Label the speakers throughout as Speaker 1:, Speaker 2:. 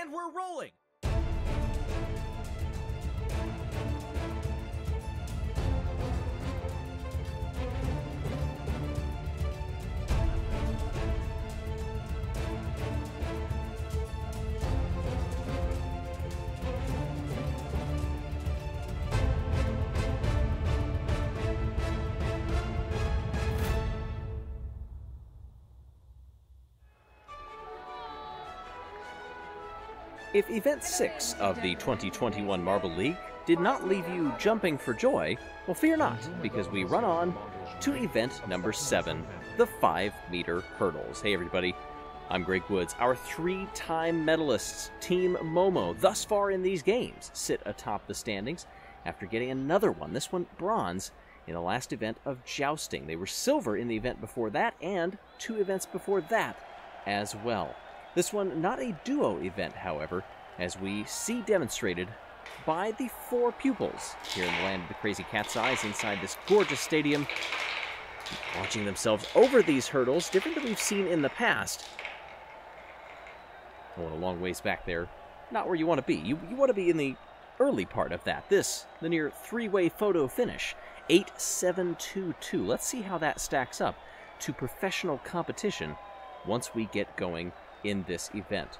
Speaker 1: And we're rolling! If Event 6 of the 2021 Marble League did not leave you jumping for joy, well, fear not, because we run on to event number 7, the 5-meter hurdles. Hey everybody, I'm Greg Woods. Our 3-time medalists, Team Momo, thus far in these games, sit atop the standings after getting another one, this one bronze, in the last event of jousting. They were silver in the event before that, and 2 events before that as well. This one, not a duo event, however, as we see demonstrated by the 4 pupils here in the land of the Crazy Cat's Eyes inside this gorgeous stadium, launching themselves over these hurdles, different than we've seen in the past. Oh, a long ways back there. Not where you want to be. You want to be in the early part of that. This, the near 3-way photo finish. 8-7-2-2. Let's see how that stacks up to professional competition once we get going in this event.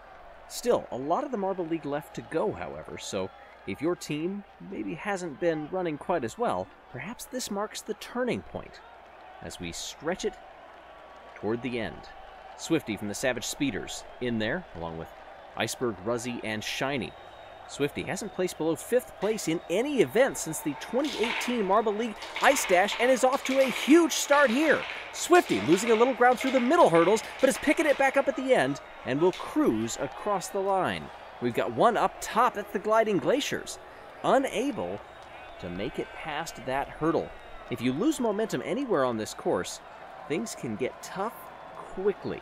Speaker 1: Still, a lot of the Marble League left to go, however, so if your team maybe hasn't been running quite as well, perhaps this marks the turning point as we stretch it toward the end. Swifty from the Savage Speeders in there, along with Iceberg, Ruzzy, and Shiny. Swifty hasn't placed below 5th place in any event since the 2018 Marble League Ice Dash and is off to a huge start here. Swifty losing a little ground through the middle hurdles, but is picking it back up at the end and will cruise across the line. We've got one up top, that's the Gliding Glaciers, unable to make it past that hurdle. If you lose momentum anywhere on this course, things can get tough quickly.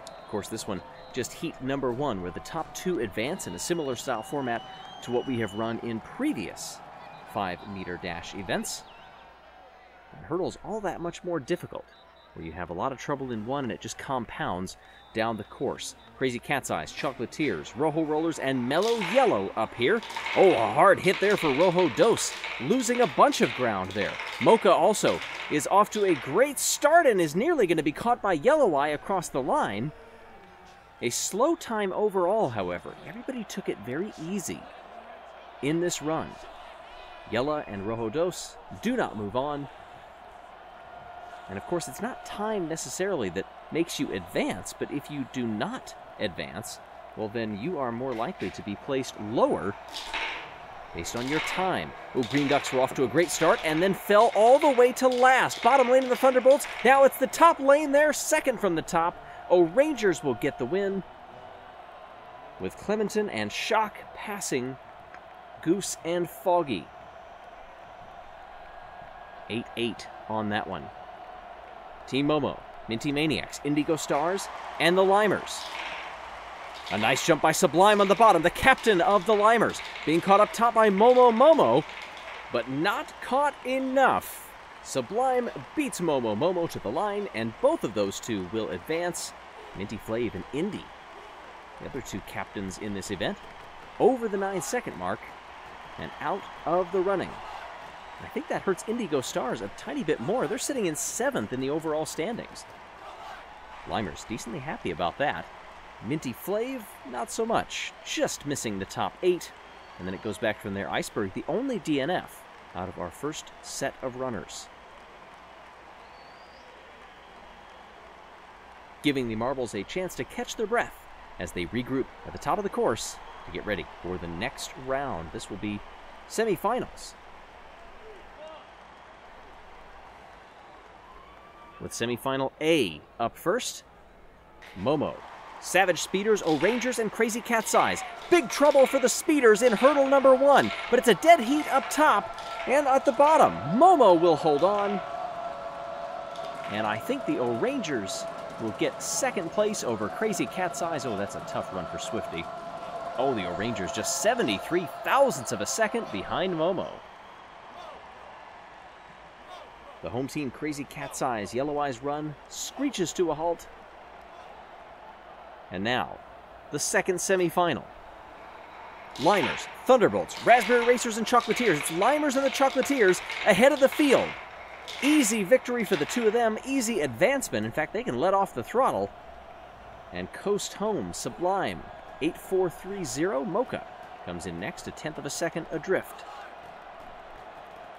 Speaker 1: Of course, this one just heat number 1, where the top 2 advance in a similar style format to what we have run in previous 5-meter dash events. The hurdle's all that much more difficult, where you have a lot of trouble in one and it just compounds down the course. Crazy Cat's Eyes, Chocolatiers, Rojo Rollers, and Mellow Yellow up here. Oh, a hard hit there for Rojo Dos, losing a bunch of ground there. Mocha also is off to a great start and is nearly going to be caught by Yellow Eye across the line. A slow time overall, however. Everybody took it very easy in this run. Yella and Rojo Dos do not move on. And of course, it's not time necessarily that makes you advance, but if you do not advance, well then you are more likely to be placed lower based on your time. Oh, Green Ducks were off to a great start and then fell all the way to last. Bottom lane of the Thunderbolts. Now it's the top lane there, second from the top. Rangers will get the win, with Clementon and Shock passing Goose and Foggy. 8-8 on that one. Team Momo, Minty Maniacs, Indigo Stars, and the Limers. A nice jump by Sublime on the bottom, the captain of the Limers, being caught up top by Momo, but not caught enough. Sublime beats Momo to the line, and both of those two will advance. Minty Flav and Indy, the other 2 captains in this event, over the 9-second mark and out of the running. I think that hurts Indigo Stars a tiny bit more. They're sitting in 7th in the overall standings. Limers decently happy about that. Minty Flav, not so much. Just missing the top 8. And then it goes back from there. Iceberg, the only DNF out of our first set of runners. Giving the Marbles a chance to catch their breath as they regroup at the top of the course to get ready for the next round. This will be semifinals, with semifinal A up first. Momo, Savage Speeders, Rangers, and Crazy Cat's Eyes. Big trouble for the Speeders in hurdle number 1, but it's a dead heat up top and at the bottom. Momo will hold on, and I think the Rangers will get 2nd place over Crazy Cat's Eyes. Oh, that's a tough run for Swifty. Oh, the Rangers just 73 thousandths of a second behind Momo. The home team, Crazy Cat's Eyes, Yellow Eyes run screeches to a halt. And now, the second semifinal. Limers, Thunderbolts, Raspberry Racers, and Chocolatiers. It's Limers and the Chocolatiers ahead of the field. Easy victory for the two of them, easy advancement. In fact, they can let off the throttle and coast home. Sublime, 8.430. Mocha comes in next, a tenth of a second adrift.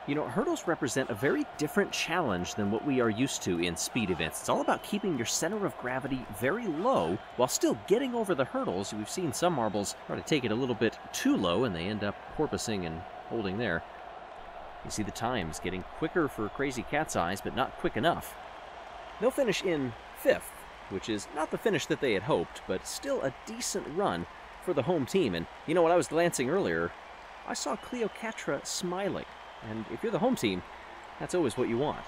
Speaker 1: You know, hurdles represent a very different challenge than what we are used to in speed events. It's all about keeping your center of gravity very low while still getting over the hurdles. We've seen some marbles try to take it a little bit too low, and they end up porpoising and holding there. You see the times getting quicker for Crazy Cat's Eyes, but not quick enough. They'll finish in 5th, which is not the finish that they had hoped, but still a decent run for the home team. And you know, when I was glancing earlier, I saw Cleopatra smiling. And if you're the home team, that's always what you want.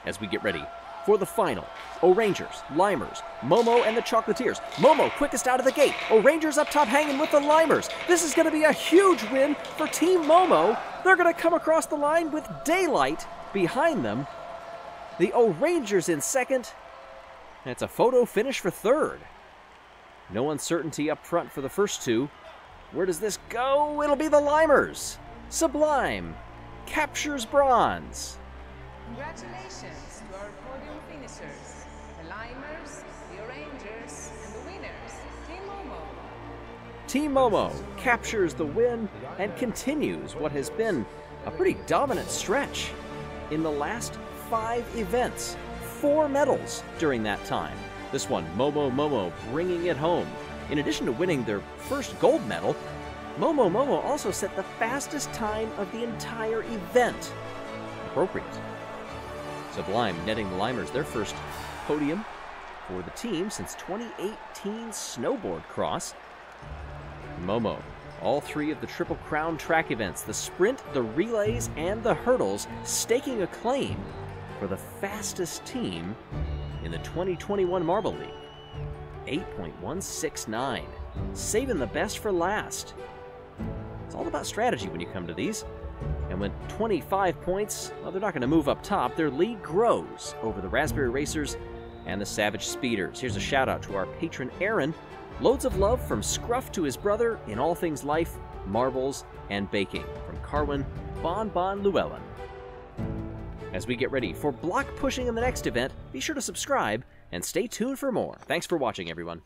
Speaker 1: As we get ready for the final, O'Rangers, Limers, Momo, and the Chocolatiers. Momo quickest out of the gate. O'Rangers up top hanging with the Limers. This is going to be a huge win for Team Momo. They're going to come across the line with daylight behind them. The O'Rangers in second. And it's a photo finish for third. No uncertainty up front for the first two. Where does this go? It'll be the Limers. Sublime captures bronze.
Speaker 2: Congratulations to our podium finishers, the Limers, the O'Rangers, and the winners, Team Momo.
Speaker 1: Team Momo captures the win and continues what has been a pretty dominant stretch in the last 5 events. 4 medals during that time. This one, Momo bringing it home. In addition to winning their first gold medal, Momo also set the fastest time of the entire event. Appropriate. Sublime netting the Limers their first podium for the team since 2018 snowboard cross. Momo, all 3 of the Triple Crown track events, the sprint, the relays, and the hurdles, staking a claim for the fastest team in the 2021 Marble League. 8.169, saving the best for last. It's all about strategy when you come to these. And with 25 points, well, they're not going to move up top. Their lead grows over the Raspberry Racers and the Savage Speeders. Here's a shout out to our patron Aaron. Loads of love from Scruff to his brother in all things life, marbles, and baking. From Carwin Bon Llewellyn. As we get ready for block pushing in the next event, be sure to subscribe and stay tuned for more. Thanks for watching, everyone.